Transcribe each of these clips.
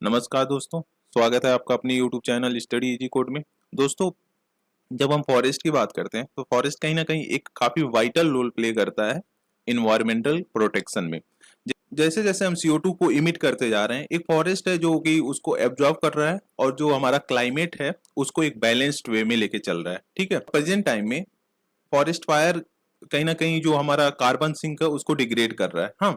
नमस्कार दोस्तों, स्वागत है आपका अपने YouTube channel study easy code में। दोस्तों, जब हम फॉरेस्ट की बात करते हैं तो फॉरेस्ट कहीं ना कहीं एक काफी वाइटल रोल प्ले करता है इन्वायरमेंटल प्रोटेक्शन में। जैसे जैसे हम CO2 को इमिट करते जा रहे हैं, एक फॉरेस्ट है जो कि उसको एब्जॉर्ब कर रहा है और जो हमारा क्लाइमेट है उसको एक बैलेंस्ड वे में लेके चल रहा है। ठीक है, प्रेजेंट टाइम में फॉरेस्ट फायर कहीं ना कहीं जो हमारा कार्बन सिंक है उसको डिग्रेड कर रहा है। हाँ,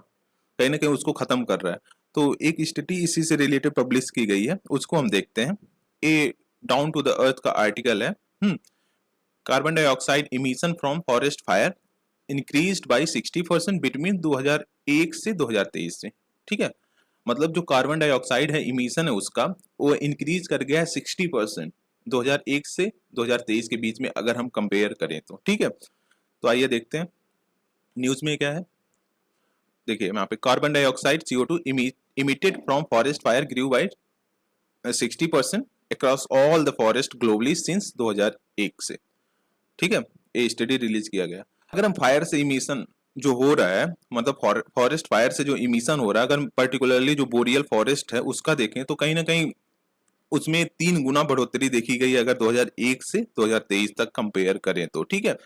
कहीं ना कहीं उसको खत्म कर रहा है। तो एक स्टडी इसी से रिलेटेड पब्लिश की गई है, उसको हम देखते हैं। ये डाउन टू द अर्थ का आर्टिकल है। Carbon dioxide emission from forest fire increased by 60% between 2001 से 2023 से। ठीक है, मतलब जो कार्बन डाइऑक्साइड है इमिशन है उसका वो इंक्रीज कर गया है 60% 2001 से 2023 के बीच में, अगर हम कंपेयर करें तो। ठीक है, तो आइए देखते हैं न्यूज में क्या है। देखिए यहाँ पे carbon dioxide CO2 emitted from forest fire grew by 60% across all the forest globally since 2001 से। ठीक है, ये स्टडी रिलीज किया गया। अगर हम फायर से इमिशन जो हो रहा है, मतलब फॉरेस्ट फायर से जो इमिशन हो रहा है, अगर पर्टिकुलरली जो बोरियल फॉरेस्ट है उसका देखें तो कहीं ना कहीं उसमें 3 गुना बढ़ोतरी देखी गई है अगर 2001 से 2023 तक कंपेयर करें तो। ठीक है,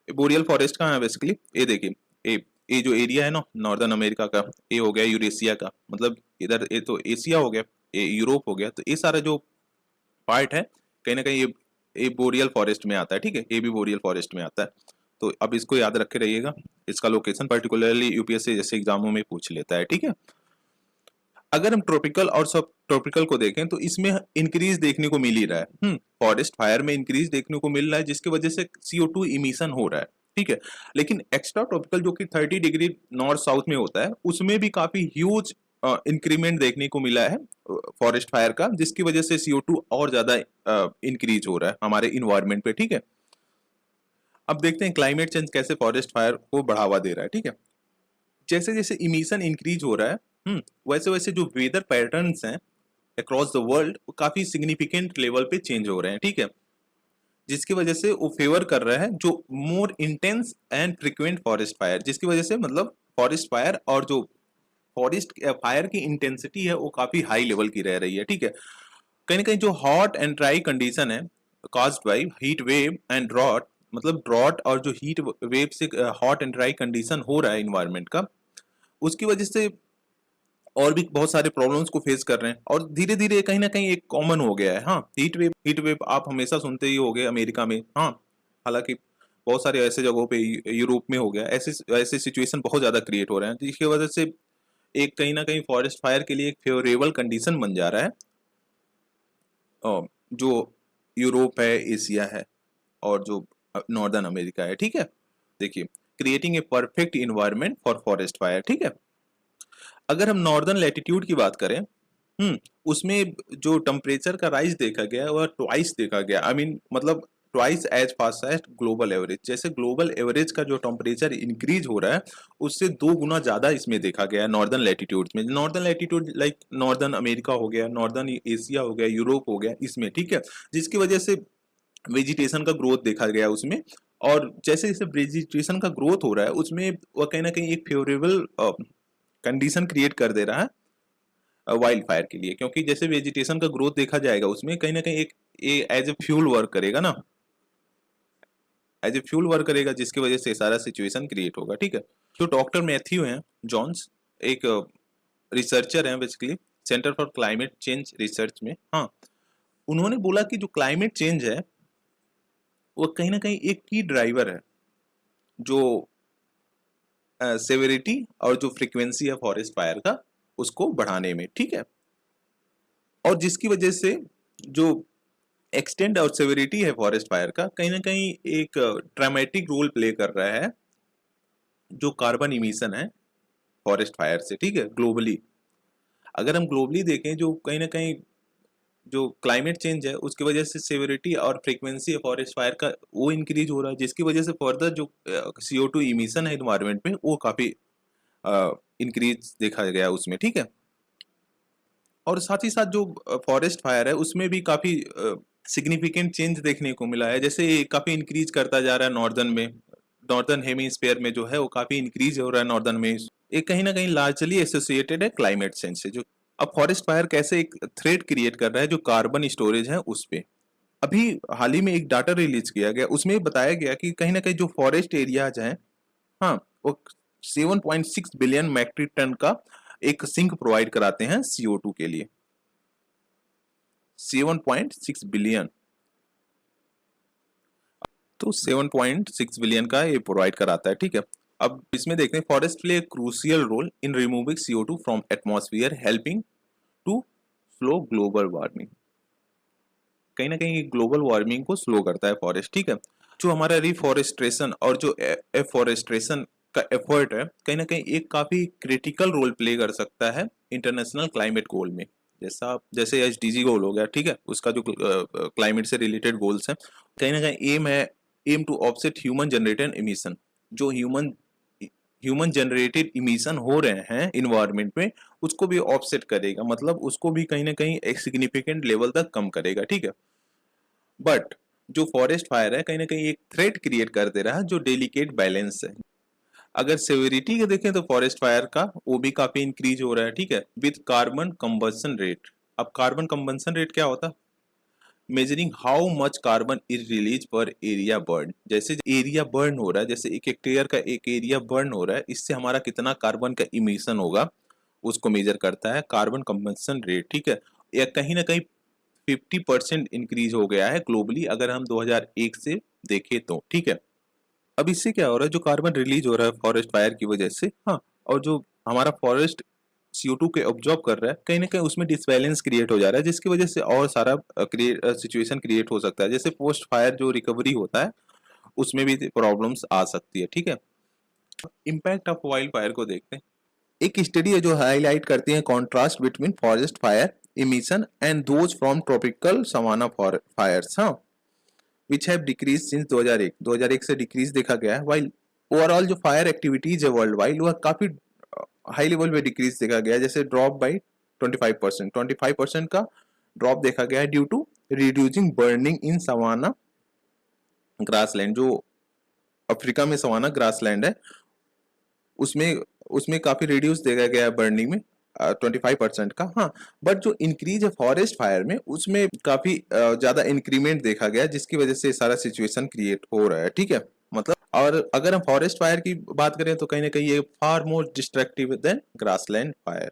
बोरियल फॉरेस्ट कहाँ है बेसिकली, ये देखिए। ये ये जो एरिया है ना नॉर्दर्न अमेरिका का, ये हो गया यूरेशिया का, मतलब इधर ये तो एशिया हो गया, ये यूरोप हो गया। तो ये सारा जो पार्ट है कहीं ना कहीं ये बोरियल फॉरेस्ट में आता है। ठीक है, ये भी बोरियल फॉरेस्ट में आता है। तो अब इसको याद रखे रहिएगा, इसका लोकेशन पर्टिकुलरली यूपीएससी जैसे एग्जामों में पूछ लेता है। ठीक है, अगर हम ट्रॉपिकल और सब ट्रॉपिकल को देखें तो इसमें इंक्रीज देखने को मिल ही रहा है। फॉरेस्ट फायर में इंक्रीज देखने को मिल रहा है जिसकी वजह से CO2 इमिशन हो रहा है। ठीक है, लेकिन एक्स्ट्रा ट्रॉपिकल जो कि 30 डिग्री नॉर्थ साउथ में होता है उसमें भी काफी ह्यूज इंक्रीमेंट देखने को मिला है फॉरेस्ट फायर का, जिसकी वजह से CO2 और ज्यादा इंक्रीज हो रहा है हमारे इन्वायरमेंट पे। ठीक है, अब देखते हैं क्लाइमेट चेंज कैसे फॉरेस्ट फायर को बढ़ावा दे रहा है। ठीक है, जैसे जैसे इमिशन इंक्रीज हो रहा है, वैसे वैसे जो वेदर पैटर्न्स हैं अक्रॉस द वर्ल्ड वो काफी सिग्निफिकेंट लेवल पे चेंज हो रहे हैं। ठीक है, जिसकी वजह से वो फेवर कर रहा है जो more intense and frequent forest fire, जिसकी वजह से मतलब फॉरेस्ट फायर और जो फॉरेस्ट फायर की इंटेंसिटी है वो काफी हाई लेवल की रह रही है। ठीक है, कहीं ना कहीं जो हॉट एंड ड्राई कंडीशन है caused by heat wave and drought, मतलब ड्रॉट और जो हीट वेव से हॉट एंड ड्राई कंडीशन हो रहा है इन्वायरमेंट का, उसकी वजह से और भी बहुत सारे प्रॉब्लम्स को फेस कर रहे हैं और धीरे धीरे कहीं ना कहीं एक कॉमन हो गया है। हाँ, हीट वेव आप हमेशा सुनते ही होंगे अमेरिका में। हाँ, हालांकि बहुत सारे ऐसे जगहों पे यूरोप में हो गया, ऐसे ऐसे सिचुएशन बहुत ज्यादा क्रिएट हो रहे हैं जिसकी वजह से एक कहीं ना कहीं फॉरेस्ट फायर के लिए एक फेवरेबल कंडीशन बन जा रहा है जो यूरोप है, एशिया है और जो नॉर्दर्न अमेरिका है। ठीक है, देखिए, creating a perfect environment for forest fire. ठीक है, अगर हम नॉर्दर्न लैटिट्यूड की बात करें, उसमें जो टेम्परेचर का राइज देखा गया है वह ट्वाइस देखा गया। आई मीन मतलब twice as fast as global average. जैसे ग्लोबल एवरेज का जो टेम्परेचर इंक्रीज हो रहा है उससे 2 गुना ज्यादा इसमें देखा गया है नॉर्दर्न लैटिट्यूड में। Northern latitude like northern America हो गया, नॉर्दर्न एशिया हो गया, यूरोप हो गया इसमें। ठीक है, जिसकी वजह से वेजिटेशन का ग्रोथ देखा गया उसमें। और जैसे जैसे वेजिटेशन का ग्रोथ हो रहा है उसमें वह कहीं ना कहीं एक फेवरेबल कंडीशन क्रिएट कर दे रहा है वाइल्ड फायर के लिए, क्योंकि जैसे वेजिटेशन का ग्रोथ देखा जाएगा उसमें कहीं ना कहीं एक एज ए फ्यूल वर्क करेगा ना, एज ए फ्यूल वर्क करेगा, जिसकी वजह से सारा सिचुएशन क्रिएट होगा। ठीक है, जो डॉक्टर मैथ्यू हैं जॉन्स, एक रिसर्चर हैं basically centre for climate change research में। हाँ, उन्होंने बोला कि जो क्लाइमेट चेंज है वो कहीं ना कहीं एक की ड्राइवर है जो सेवेरिटी और जो फ्रीक्वेंसी है फॉरेस्ट फायर का उसको बढ़ाने में। ठीक है, और जिसकी वजह से जो एक्सटेंट और सेवेरिटी है फॉरेस्ट फायर का कहीं ना कहीं एक ड्रामेटिक रोल प्ले कर रहा है जो कार्बन इमिशन है फॉरेस्ट फायर से। ठीक है, ग्लोबली अगर हम ग्लोबली देखें जो कहीं ना कहीं जो क्लाइमेट चेंज है उसकी वजह से सेवेरिटी और फ्रीक्वेंसी है फॉरेस्ट फायर का वो इंक्रीज हो रहा है, जिसकी वजह से फर्दर जो CO2 इमिशन है इन्वायरमेंट में वो काफी इंक्रीज देखा गया उसमें। ठीक है, और साथ ही साथ जो फॉरेस्ट फायर है उसमें भी काफी सिग्निफिकेंट चेंज देखने को मिला है। जैसे ये काफी इंक्रीज करता जा रहा है नॉर्दर्न में, नॉर्दर्न हेमिस्फीयर में जो है वो काफी इंक्रीज हो रहा है नॉर्दर्न में। ये कहीं ना कहीं लार्जली एसोसिएटेड है क्लाइमेट चेंज से। जो अब फॉरेस्ट फायर कैसे एक थ्रेट क्रिएट कर रहा है जो कार्बन स्टोरेज है उस पे। अभी हाल ही में एक डाटा रिलीज किया गया, उसमें बताया गया कि कहीं ना कहीं जो फॉरेस्ट एरियाज हैं, हाँ, वो 7.6 बिलियन मैट्रिक टन का एक सिंक प्रोवाइड कराते हैं CO2 के लिए। 7.6 बिलियन, तो 7.6 बिलियन का ये प्रोवाइड कराता है, ठीक है। अब इसमें देखते हैं, forest play crucial role in removing CO2 from atmosphere, helping to slow global warming. कहीं ना कहीं ग्लोबल वार्मिंग को स्लो करता है फॉरेस्ट, ठीक है। जो हमारा रिफॉरेस्ट्रेशन और जो एफॉरेस्ट्रेशन का एफर्ट है, कहीं ना कहीं एक काफी क्रिटिकल रोल प्ले कर सकता है इंटरनेशनल क्लाइमेट गोल में। जैसे SDG गोल हो गया, ठीक है, उसका जो क्लाइमेट से रिलेटेड गोल्स हैं, कहीं ना कहीं aim to offset human generated emission. जो ह्यूमन जनरेटेड इमिशन हो रहे हैं इन्वायरमेंट में, उसको भी ऑफसेट करेगा, मतलब उसको भी कहीं ना कहीं एक सिग्निफिकेंट लेवल तक कम करेगा, ठीक है। बट जो फॉरेस्ट फायर है, कहीं ना कहीं एक थ्रेट क्रिएट कर दे रहा है जो डेलिकेट बैलेंस है। अगर सेवेरिटी के देखें तो फॉरेस्ट फायर का वो भी काफी इंक्रीज हो रहा है, ठीक है, विद कार्बन कंबंशन रेट। अब कार्बन कंबंशन रेट क्या होता है? Measuring how much carbon is release पर एरिया बर्न। जैसे एरिया बर्न हो रहा है, जैसे 1 हेक्टेयर का एक एरिया बर्न हो रहा है, इससे हमारा कितना कार्बन का इमिशन होगा उसको मेजर करता है कार्बन कंबंशन रेट, ठीक है। या कहीं ना कहीं 50% इंक्रीज हो गया है ग्लोबली, अगर हम 2001 से देखें तो, ठीक है। अब इससे क्या हो रहा है, जो कार्बन रिलीज हो रहा है फॉरेस्ट फायर की वजह से, हाँ, और जो हमारा फॉरेस्ट CO2 के ऑब्जॉर्ब कर रहा है, कहीं ना कहीं उसमें डिसबैलेंस क्रिएट हो जा रहा है, जिसकी वजह से और सारा सिचुएशन क्रिएट हो सकता है। जैसे पोस्ट फायर जो रिकवरी होता है उसमें भी प्रॉब्लम्स आ सकती है, ठीक है। इम्पैक्ट ऑफ वाइल्ड फायर को देखते हैं। एक स्टडी है जो हाईलाइट करती है contrast between forest fire emission and those from tropical savanna fires, हाँ, विच हैव डिक्रीज सिंस 2001 से डिक्रीज देखा गया है। वाइल ओवरऑल जो फायर एक्टिविटीज है वर्ल्ड वाइड, वह काफी हाई लेवल पे डिक्रीज देखा गया है। जैसे ड्रॉप बाई 25% का ड्रॉप देखा गया है due to reducing burning in savanna grassland. जो अफ्रीका में सवाना ग्रासलैंड है, उसमें उसमें काफी रिड्यूस देखा गया है बर्निंग में 25% का, हाँ। बट जो इंक्रीज है फॉरेस्ट फायर में, उसमें काफी ज्यादा इंक्रीमेंट देखा गया, जिसकी वजह से सारा सिचुएशन क्रिएट हो रहा है, ठीक है। मतलब, और अगर हम फॉरेस्ट फायर की बात करें तो कहीं ना कहीं ये far more destructive than grassland fire.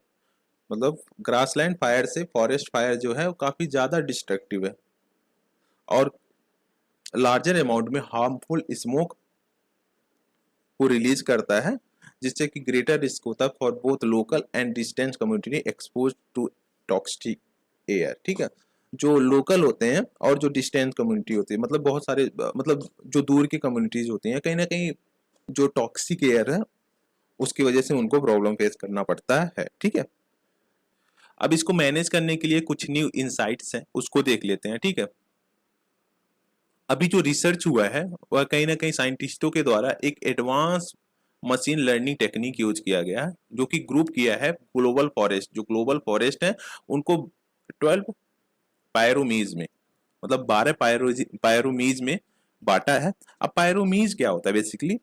मतलब ग्रासलैंड फायर से फॉरेस्ट फायर जो है वो काफी ज्यादा डिस्ट्रक्टिव है और लार्जर अमाउंट में हार्मफुल स्मोक को रिलीज करता है, जिससे कि ग्रेटर रिस्क होता है for both local and distance community expose to toxic air, ठीक है। जो लोकल होते हैं और जो डिस्टेंस कम्युनिटी होती है, मतलब बहुत सारे, मतलब जो दूर की कम्युनिटीज होती हैं, कहीं ना कहीं जो टॉक्सिक एयर है उसकी वजह से उनको प्रॉब्लम फेस करना पड़ता है, ठीक है। अब इसको मैनेज करने के लिए कुछ न्यू इंसाइट्स हैं, उसको देख लेते हैं, ठीक है। अभी जो रिसर्च हुआ है वह कहीं ना कहीं साइंटिस्टों के द्वारा एक advance machine learning technique use किया गया है, जो कि ग्रुप किया है ग्लोबल फॉरेस्ट। जो ग्लोबल फॉरेस्ट है उनको 12 पायरोमीज में, मतलब 12 पायरोमीज में बांटा है। अब पायरोमीज क्या होता है बेसिकली?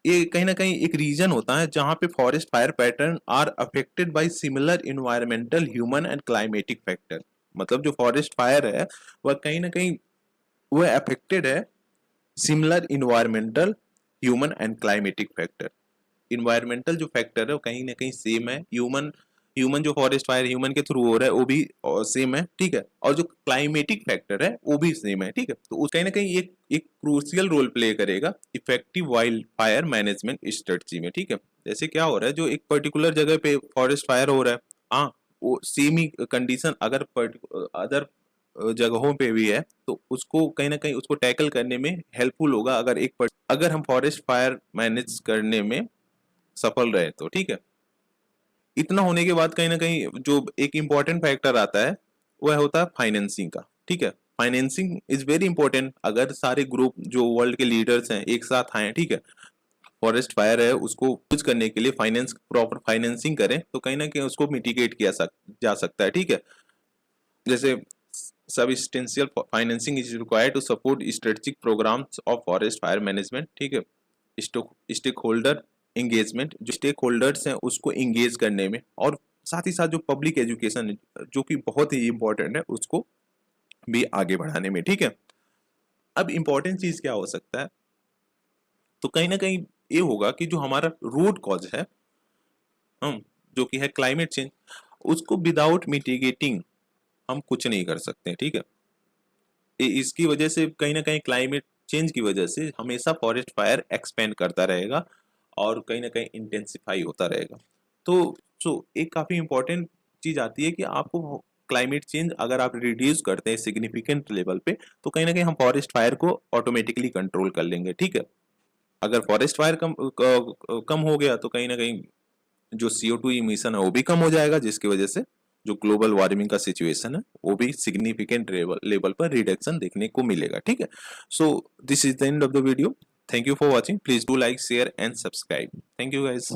ये कहीं ना कहीं एक रीजन होता है जहां पे forest fire pattern are affected by similar environmental, human and climatic factor. मतलब जो फॉरेस्ट फायर है वह कहीं ना कहीं वह अफेक्टेड है similar environmental, human and climatic factor. Environmental जो फैक्टर है वो कहीं ना कहीं सेम है, ह्यूमन ह्यूमन जो फॉरेस्ट फायर ह्यूमन के थ्रू हो रहा है वो भी सेम है, ठीक है। और जो क्लाइमेटिक फैक्टर है वो भी सेम है, ठीक है। तो उस कहीं ना कहीं एक क्रूशियल रोल प्ले करेगा effective wild fire management strategy में, ठीक है। जैसे क्या हो रहा है, जो एक पर्टिकुलर जगह पे फॉरेस्ट फायर हो रहा है, हाँ, वो सेम ही कंडीशन अगर अदर जगहों पे भी है, तो उसको कहीं ना कहीं उसको टैकल करने में हेल्पफुल होगा, अगर हम फॉरेस्ट फायर मैनेज करने में सफल रहे तो, ठीक है। इतना होने के बाद कहीं ना कहीं जो एक इम्पॉर्टेंट फैक्टर आता है वह होता है फाइनेंसिंग का, ठीक है। Financing is very important. अगर सारे ग्रुप जो वर्ल्ड के लीडर्स हैं एक साथ आए, ठीक है, फॉरेस्ट फायर है उसको यूज करने के लिए फाइनेंस, प्रॉपर फाइनेंसिंग करें, तो कहीं ना कहीं उसको मिटिगेट जा सकता है, ठीक है। जैसे substantial financing is required to support strategic programs of forest fire management, ठीक है। स्टेक होल्डर एंगेजमेंट, जो स्टेक होल्डर्स हैं उसको एंगेज करने में, और साथ ही साथ जो पब्लिक एजुकेशन जो कि बहुत ही इंपॉर्टेंट है उसको भी आगे बढ़ाने में, ठीक है। अब इंपॉर्टेंट चीज क्या हो सकता है, तो कहीं ना कहीं ये होगा कि जो हमारा रूट कॉज है, हम जो कि है क्लाइमेट चेंज, उसको विदाउट मिटिगेटिंग हम कुछ नहीं कर सकते, ठीक है। इसकी वजह से कहीं ना कहीं क्लाइमेट चेंज की वजह से हमेशा फॉरेस्ट फायर एक्सपेंड करता रहेगा और कहीं ना कहीं इंटेंसिफाई होता रहेगा। तो एक काफी इंपॉर्टेंट चीज आती है कि आपको क्लाइमेट चेंज अगर आप रिड्यूस करते हैं सिग्निफिकेंट लेवल पे, तो कहीं ना कहीं हम फॉरेस्ट फायर को ऑटोमेटिकली कंट्रोल कर लेंगे, ठीक है। अगर फॉरेस्ट फायर कम हो गया तो कहीं ना कहीं जो CO2 इमिशन है वो भी कम हो जाएगा, जिसकी वजह से जो ग्लोबल वार्मिंग का सिचुएशन है वो भी सिग्निफिकेंट लेवल पर रिडक्शन देखने को मिलेगा, ठीक है। So this is the end of the video. Thank you for watching. Please do like, share and subscribe. Thank you guys.